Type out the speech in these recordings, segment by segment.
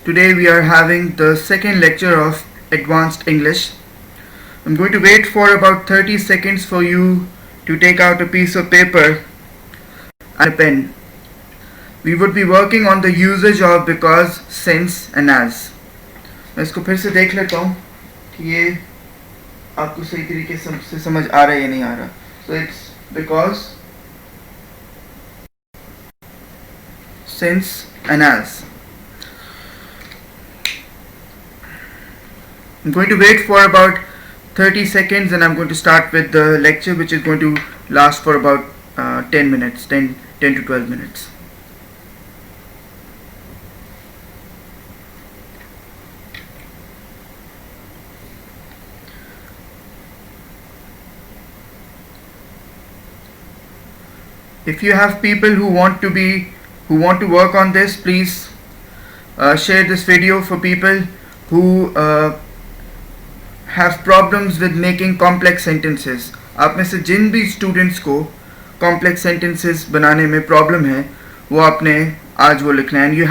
Today we are having the second lecture of Advanced English. I'm going to wait for about 30 seconds for you to take out a piece of paper and a pen. We would be working on the usage of because, since and as. मैं इसको फिर से देख लेता हूँ कि ये आपको सही तरीके से समझ आ रहा है या नहीं आ रहा. So it's because, since and as. I'm going to wait for about 30 seconds and I'm going to start with the lecture, which is going to last for about 10 minutes, 10 to 12 minutes. If you have people who want to work on this, please share this video for people who have problems with making complex sentences. आप में से जिन भी students को complex sentences बनाने में problem है वो आपने आज वो लिखना है. And you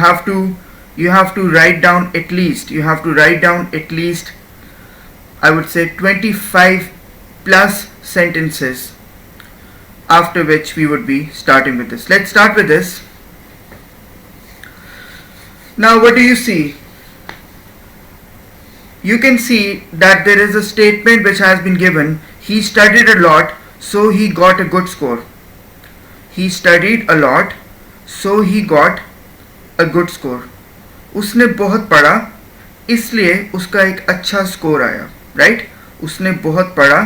have to write down at least I would say 25 plus sentences, after which we would be starting with this. Let's start with this. Now what do you see? You can see that there is a statement which has been given. He studied a lot, so he got a good score. He studied a lot, so he got a good score. उसने बहुत पढ़ा, इसलिए उसका एक अच्छा score आया. Right? उसने बहुत पढ़ा,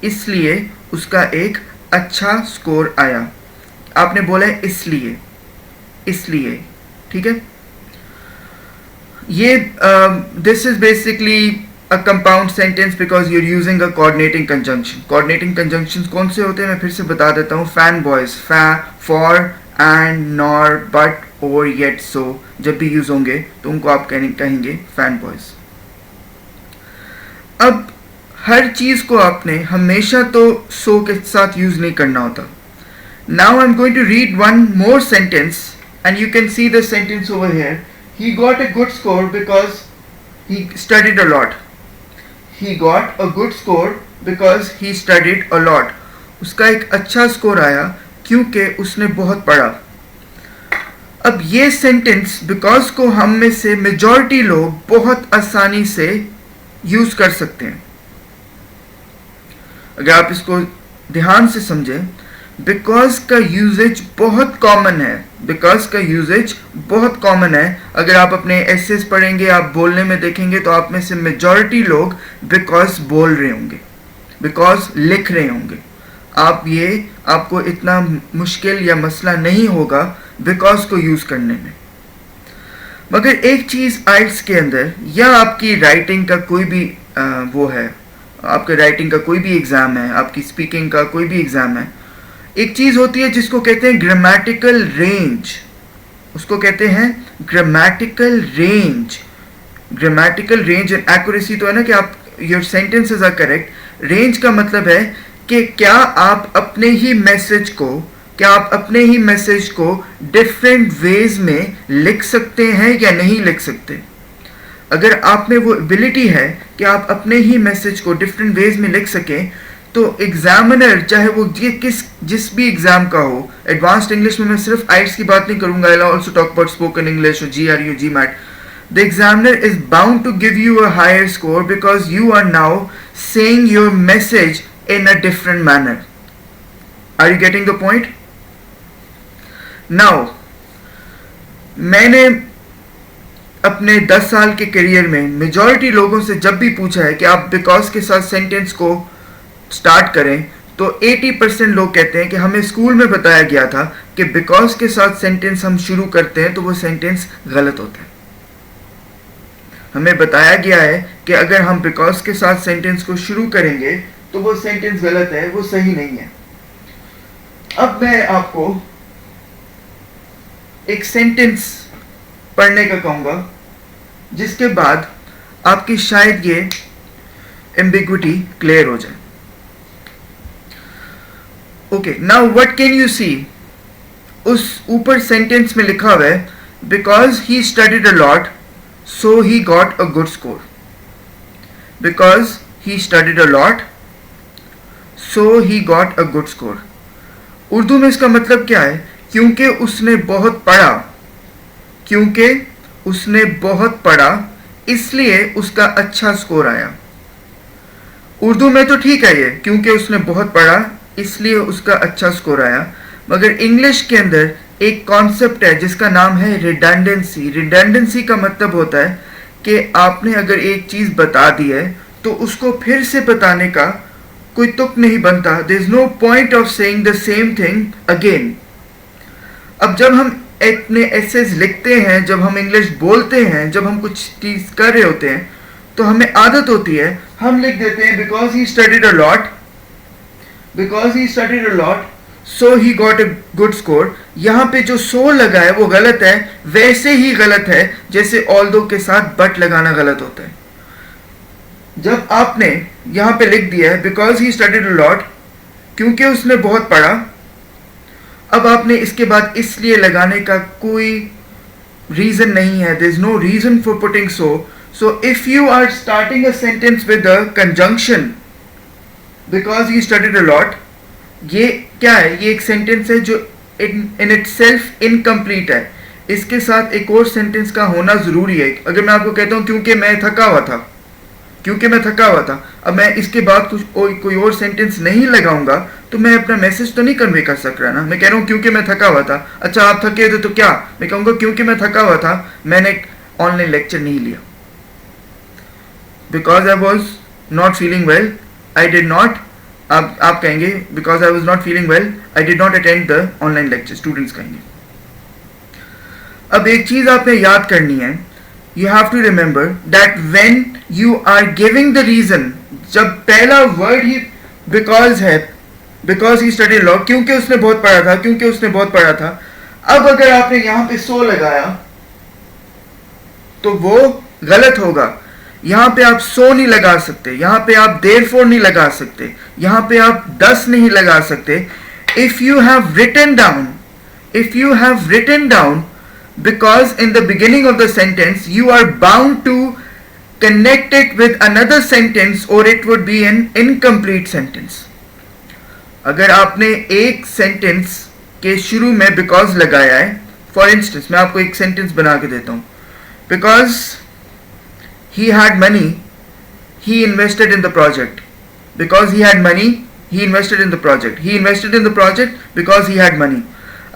इसलिए उसका एक अच्छा स्कोर आया. आपने बोला है इसलिए. ठीक है? This is basically a compound sentence because you're using a coordinating conjunction. Coordinating conjunctions कौन से होते हैं मैं फिर से बता देता हूँ. fan boys, for, and, nor, but, or, yet, so जब भी यूज होंगे तो उनको आप कहेंगे fan boys. अब हर चीज को आपने हमेशा तो so के साथ यूज नहीं करना होता. Now I'm going to read one more sentence and you can see the sentence over here. He got a good score because he studied a lot. He got a good score because he studied a lot. उसका एक अच्छा score आया क्योंकि उसने बहुत पढ़ा. अब ये सेंटेंस बिकॉज को हम में से मेजॉरिटी लोग बहुत आसानी से यूज कर सकते हैं. अगर आप इसको ध्यान से समझें, बिकॉज का यूजेज बहुत कॉमन है. अगर आप अपने एसेस पढ़ेंगे, आप बोलने में देखेंगे तो आप में से मेजॉरिटी लोग बिकॉज बोल रहे होंगे, बिकॉज लिख रहे होंगे. आपको इतना मुश्किल या मसला नहीं होगा बिकॉज को यूज करने में. मगर एक चीज आइल्स के अंदर या आपकी राइटिंग का कोई भी आपके राइटिंग का कोई भी एग्जाम है, आपकी स्पीकिंग का कोई भी एग्जाम है, एक चीज होती है जिसको कहते हैं ग्रामेटिकल रेंज. उसको कहते हैं ग्रामेटिकल रेंज एंड एक्यूरेसी. तो है ना कि आप your sentences are correct. Range का मतलब है कि क्या आप अपने ही मैसेज को डिफरेंट वेज में लिख सकते हैं या नहीं लिख सकते. अगर आप में वो एबिलिटी है कि आप अपने ही मैसेज को डिफरेंट वेज में लिख सकें, तो एग्जामिनर चाहे वो जिस भी एग्जाम का हो, एडवांस्ड इंग्लिश में मैं सिर्फ आइट्स की बात नहीं करूंगा, I will also talk about spoken English और GRE, GMAT. The examiner is bound to give you a higher score because you are now saying your message in a different manner. Are you getting the point? Now मैंने अपने 10 साल के career में majority लोगों से जब भी पूछा है कि आप बिकॉज के साथ सेंटेंस को स्टार्ट करें, तो 80% लोग कहते हैं कि हमें स्कूल में बताया गया था कि बिकॉज के साथ सेंटेंस हम शुरू करते हैं तो वो सेंटेंस गलत होता है. हमें बताया गया है कि अगर हम बिकॉज के साथ सेंटेंस को शुरू करेंगे तो वो सेंटेंस गलत है, वो सही नहीं है. अब मैं आपको एक सेंटेंस पढ़ने का कहूंगा जिसके बाद आपकी शायद ये एम्बिग्विटी क्लियर हो जाए. Okay, now what can you see? उस ऊपर सेंटेंस में लिखा हुआ है because he studied a lot so he got a good score. Because he studied a lot, so he got a good score. Urdu में इसका मतलब क्या है? क्योंकि उसने बहुत पढ़ा, क्योंकि उसने बहुत पढ़ा इसलिए उसका अच्छा स्कोर आया. उर्दू में तो ठीक है ये, क्योंकि उसने बहुत पढ़ा इसलिए उसका अच्छा स्कोर आया. मगर इंग्लिश के अंदर एक कॉन्सेप्ट है जिसका नाम है रिडंडेंसी. रिडंडेंसी का मतलब होता है कि आपने अगर एक चीज बता दी है तो उसको फिर से बताने का कोई तुक नहीं बनता. There is no point of saying the same thing again. अब जब हम अपने एसेज लिखते हैं, जब हम इंग्लिश बोलते हैं, जब हम कुछ चीज कर रहे होते हैं, तो हमें आदत होती है, हम लिख देते हैं because he studied a lot, because he studied a lot so he got a good score. यहां पे जो सो लगा है वो गलत है, वैसे ही गलत है जैसे ऑल्दो के साथ बट लगाना गलत होता है. जब आपने यहां पे लिख दिया है because he studied a lot, क्योंकि उसने बहुत पढ़ा, अब आपने इसके बाद इसलिए लगाने का कोई रीजन नहीं है. There is no reason for putting so. So if you are starting a sentence with the conjunction because he studied a lot, ये क्या है? ये एक सेंटेंस है जो in itself incomplete है. इसके साथ एक और सेंटेंस का होना जरूरी है. अगर मैं आपको कहता हूँ क्योंकि मैं थका हुआ था, क्योंकि मैं थका हुआ था, अब मैं इसके बाद कोई और सेंटेंस नहीं लगाऊंगा तो मैं अपना मैसेज तो नहीं कन्वे कर सक रहा ना. मैं कह रहा हूँ क्योंकि मैं थका हुआ था. अच्छा आप थके थे तो क्या? मैं कहूँगा क्योंकि मैं थका हुआ था मैंने ऑनलाइन लेक्चर नहीं लिया. Because I was not feeling well, I did not. आप कहेंगे because I was not feeling well, I did not attend the online lecture. Students कहेंगे. अब एक चीज आपने याद करनी है. You have to remember that when you are giving the reason, जब पहला वर्ड ही because है, because he studied law, क्योंकि उसने बहुत पढ़ा था, क्योंकि उसने बहुत पढ़ा था. अब अगर आपने यहां पे so लगाया तो वो गलत होगा. यहां पे आप सो नहीं लगा सकते, यहां पे आप देयरफॉर नहीं लगा सकते, यहां पे आप 10 नहीं लगा सकते. If you have written down, if you have written down because in the beginning of the sentence, you are bound to connect it with another sentence और it would be an incomplete sentence. अगर आपने एक sentence के शुरू में because लगाया है, for instance मैं आपको एक सेंटेंस बना के देता हूं. Because he had money, he invested in the project. Because he had money, he invested in the project. He invested in the project because he had money.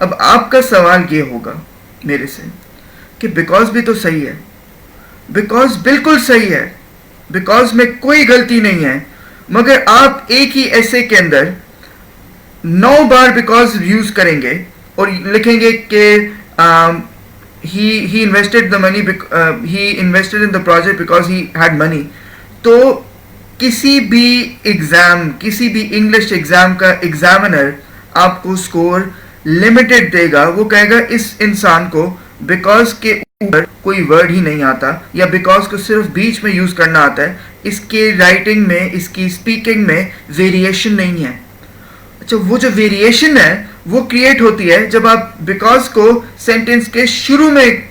अब आपका सवाल ये होगा मेरे से कि because भी तो सही है, because बिल्कुल सही है, because में कोई गलती नहीं है, मगर आप एक ही ऐसे के अंदर 9 बार because यूज करेंगे और लिखेंगे कि he invested the money, he invested in the project because he had money. तो किसी भी एग्जाम, किसी भी इंग्लिश एग्जाम का एग्जामिनर आपको स्कोर लिमिटेड देगा. वो कहेगा इस इंसान को बिकॉज के ऊपर कोई वर्ड ही नहीं आता, या बिकॉज को सिर्फ बीच में यूज करना आता है, इसके राइटिंग में, इसकी स्पीकिंग में वेरिएशन नहीं है. अच्छा, वो जो वेरिएशन है वो क्रिएट होती है जब आप बिकॉज को सेंटेंस के शुरू में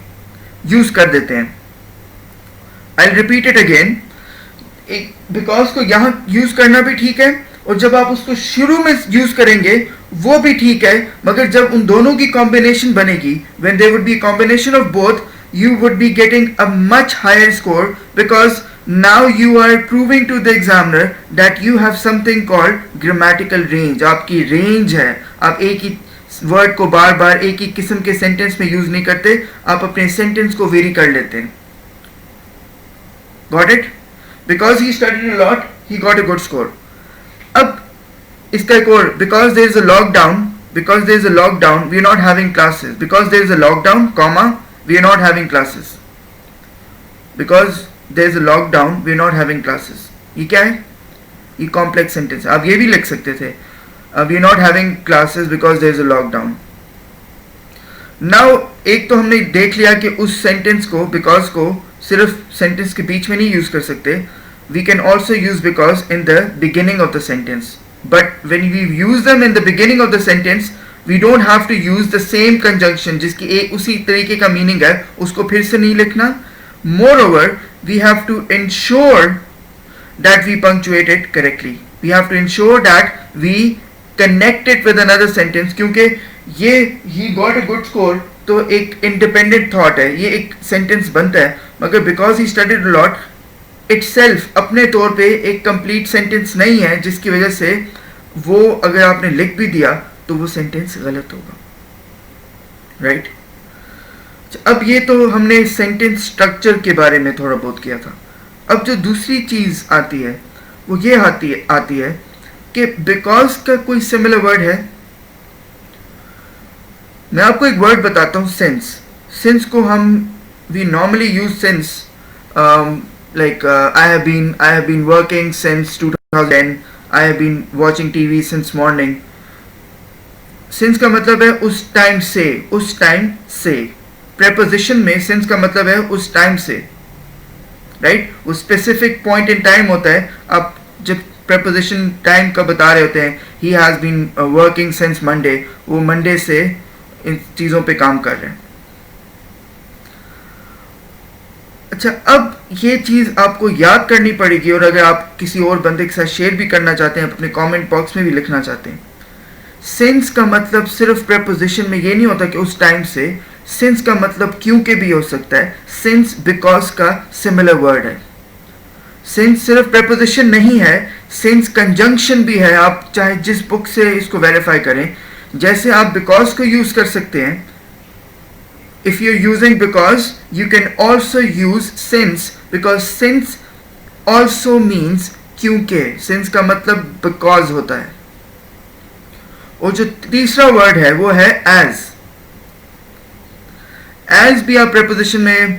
यूज कर देते हैं. I repeat it again. Because को यहां यूज करना भी ठीक है और जब आप उसको शुरू में यूज करेंगे वो भी ठीक है, मगर जब उन दोनों की कॉम्बिनेशन बनेगी, when there would be combination of both, you would be getting a much higher score, because now you are proving to the examiner that you have something called grammatical range. आपकी range है, आप एक ही word को बार बार एक ही किस्म के sentence में use नहीं करते, आप अपने सेंटेंस को वेरी कर लेते हैं. Got it? Because he studied a lot, he got a good score. अब इसका एक और, because there is a lockdown, because there is a lockdown, we are not having classes. Because there is a lockdown, comma, we are not having classes. Because there is a lockdown, we are not having classes. ये क्या है? ये complex sentence. आप ये भी लिख सकते थे, we are not having classes because there is a lockdown. Now एक तो हमने देख लिया कि उस सेंटेंस को, because को सिर्फ सेंटेंस के बीच में नहीं यूज कर सकते. We can also use because in the beginning of the sentence. But when we use them in the beginning of the sentence, we don't have to use the same conjunction जिसकी एक उसी तरीके का meaning है, उसको फिर से नहीं लिखना, Moreover, we have to ensure that we punctuate it correctly. We have to ensure that we connect it with another sentence, क्योंकि ये he got a good score तो एक independent thought है, ये एक sentence बनता है, मगर because he studied a lot itself अपने तौर पे एक complete sentence नहीं है, जिसकी वजह से वो अगर आपने लिख भी दिया तो वो sentence गलत होगा, right? अब ये तो हमने सेंटेंस स्ट्रक्चर के बारे में थोड़ा बहुत किया था. अब जो दूसरी चीज आती है वो ये आती है कि बिकॉज का कोई सिमिलर वर्ड है. मैं आपको एक वर्ड बताता हूँ, सिंस. सिंस को हम we normally use since like I have been working since 2010, I have been watching TV since morning. Since का मतलब है उस टाइम से, उस टाइम से. प्रेपोजिशन में सिंस का मतलब है उस टाइम से, राइट? वो स्पेसिफिक पॉइंट इन टाइम होता है. आप जब प्रेपोजिशन टाइम का बता रहे होते हैं, he has been working since Monday, वो मंडे से इन चीजों पे काम कर रहे हैं. अच्छा, अब ये चीज आपको याद करनी पड़ेगी, और अगर आप किसी और बंदे के साथ शेयर भी करना चाहते हैं, अपने कमेंट बॉक्स में भी लिखना चाहते हैं. सिंस का मतलब सिर्फ प्रेपोजिशन में ये नहीं होता कि उस टाइम से. सिंस का मतलब क्योंकि भी हो सकता है. सिंस बिकॉज का सिमिलर वर्ड है. सिंस सिर्फ प्रेपोजिशन नहीं है, सिंस कंजंक्शन भी है. आप चाहे जिस बुक से इसको वेरीफाई करें, जैसे आप बिकॉज को यूज कर सकते हैं. If you are using because, you can also use since, because since also means क्योंकि. सिंस का मतलब बिकॉज होता है. और जो तीसरा वर्ड है वो है एज. एज भी आप प्रेपोजिशन में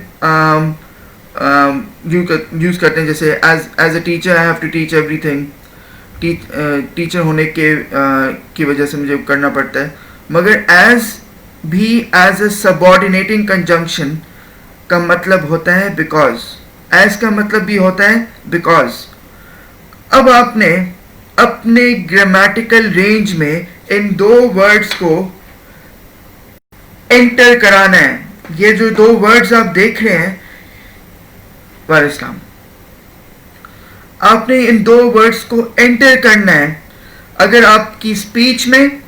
यूज करते हैं. जैसे as a teacher I have to teach everything. Teacher होने की वजह से मुझे करना पड़ता है. मगर एज भी एज अ सबऑर्डिनेटिंग कंजंक्शन का मतलब होता है बिकॉज. एज का मतलब भी होता है बिकॉज. अब आपने अपने ग्रामेटिकल रेंज में इन दो वर्ड्स को एंटर कराना है. ये जो दो वर्ड्स आप देख रहे हैं, वालेकुम, आपने इन दो वर्ड्स को एंटर करना है. अगर आपकी स्पीच में,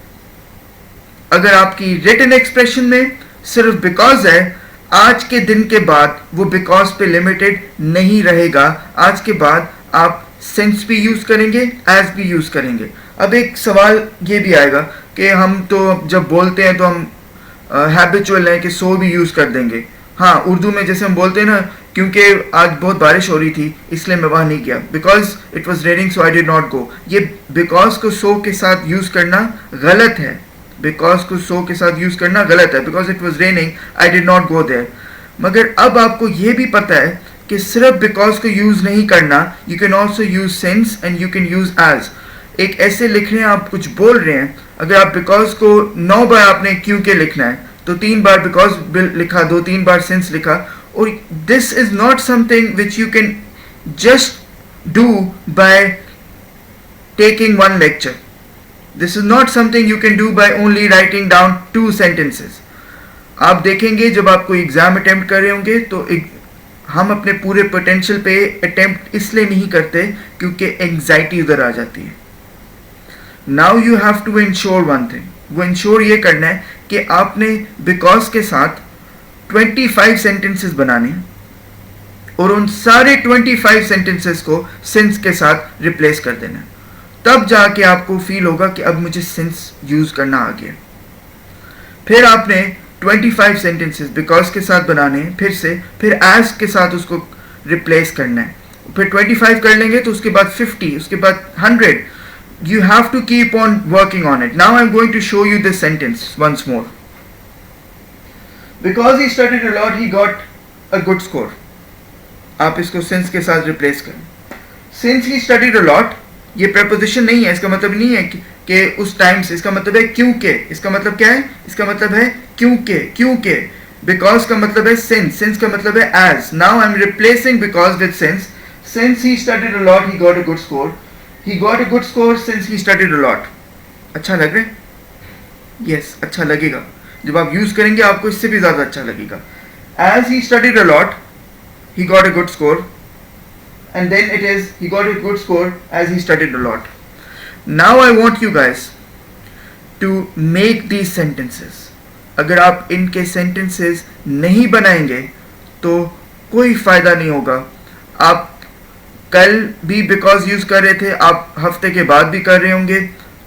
अगर आपकी रिटन एक्सप्रेशन में सिर्फ बिकॉज है, आज के दिन के बाद वो बिकॉज पे लिमिटेड नहीं रहेगा. आज के बाद आप सिंस भी यूज करेंगे, एज भी यूज करेंगे. अब एक सवाल ये भी आएगा कि हम तो जब बोलते हैं तो हम हैबिचुअल है कि सो भी यूज कर देंगे. हाँ, उर्दू में जैसे हम बोलते हैं ना, क्योंकि आज बहुत बारिश हो रही थी इसलिए मैं वहां नहीं गया, because it was raining so I did not गो. ये बिकॉज को सो के साथ यूज करना गलत है. बिकॉज को सो के साथ यूज करना गलत है. Because it was raining I did not go there. मगर अब आपको ये भी पता है कि सिर्फ बिकॉज को यूज नहीं करना. You can also use since and you can use as. एक ऐसे लिख रहे हैं, आप कुछ बोल रहे हैं, अगर आप बिकॉज को 9 बार आपने क्योंकि लिखना है तो 3 बार बिकॉज लिखा, 2-3 बार सिंस लिखा. और this is not something which you can just do by taking one lecture. This is not something you can do by only writing down 2 sentences. आप देखेंगे जब आप कोई एग्जाम अटेम्प्ट कर रहे होंगे तो हम अपने पूरे पोटेंशियल पे अटेम्प्ट इसलिए नहीं करते क्योंकि एंजाइटी उधर आ जाती है. Now you have to ensure one thing. वो इंश्योर ये करना है कि आपने बिकॉज के साथ 25 सेंटेंसेस बनाने हैं और उन सारे 25 सेंटेंसेस को सिंस के साथ रिप्लेस कर देना है. तब जाके आपको फील होगा कि अब मुझे सिंस यूज करना आ गया. फिर आपने 25 सेंटेंसेस बिकॉज के साथ बनाने हैं, फिर एज के साथ उसको रिप्लेस करना है. फिर 25 कर लेंगे तो उसके बाद 50, उसके बाद 100. You have to keep on working on it. Now I'm going to show you this sentence once more. Because he studied a lot, he got a good score. आप इसको since के साथ replace करें. Since he studied a lot, ये preposition नहीं है. इसका मतलब नहीं है कि उस टाइम से. इसका मतलब है क्योंकि. इसका मतलब क्या है? इसका मतलब है क्योंकि. Because का मतलब है since. Since का मतलब है as. Now I'm replacing because with since. Since he studied a lot, he got a good score. He got a good score since he studied a lot. अच्छा लग रहा है? Yes, अच्छा लगेगा. जब आप यूज करेंगे आपको इससे भी ज्यादा अच्छा लगेगा. As he studied a lot, he got a good score, and then it is he got a good score as he studied a lot. Now I want you guys to make these sentences. अगर आप इनके sentences नहीं बनाएंगे तो कोई फ़ायदा नहीं होगा. आप कल भी because यूज़ कर रहे थे, आप हफ्ते के बाद भी कर रहे होंगे,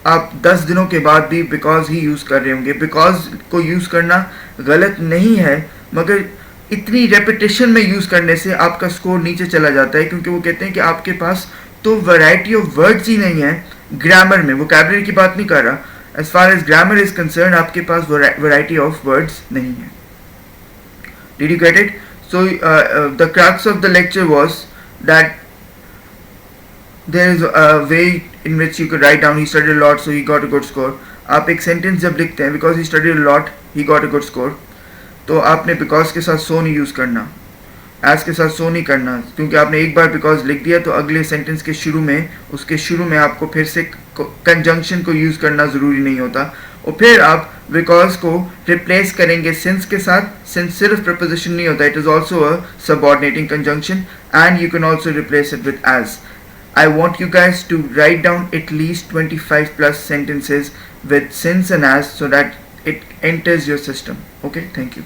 आप 10 दिनों के बाद भी because ही यूज़ कर रहे होंगे. because को यूज़ करना गलत नहीं है, मगर इतनी रेपिटेशन में यूज़ करने से आपका स्कोर नीचे चला जाता है, क्योंकि वो कहते हैं कि आपके पास तो वैरायटी ऑफ वर्ड्स ही नहीं है ग्रामर में. वोकैबुलरी की बात नहीं कर रहा, as far as grammar is concerned आपके पास variety of words नहीं है. Did you get it? So the crux of the lecture was that there is a way in which you could write down he studied a lot so he got a good score. आप एक sentence जब लिखते हैं because he studied a lot he got a good score, तो आपने because के साथ so नहीं यूज़ करना, as के साथ so नहीं करना, क्योंकि आपने एक बार because लिख दिया तो अगले सेंटेंस के शुरू में उसके शुरू में आपको फिर से कंजंक्शन को यूज़ करना ज़रूरी नहीं होता. और फिर आप because को रिप्लेस करेंगे since के साथ. since सिर्फ प्रपोजिशन नहीं होता, it is also a subordinating conjunction, and you can also replace it with as. I want you guys to write down at least 25 plus sentences with since and as so that it enters your system. Okay, thank you.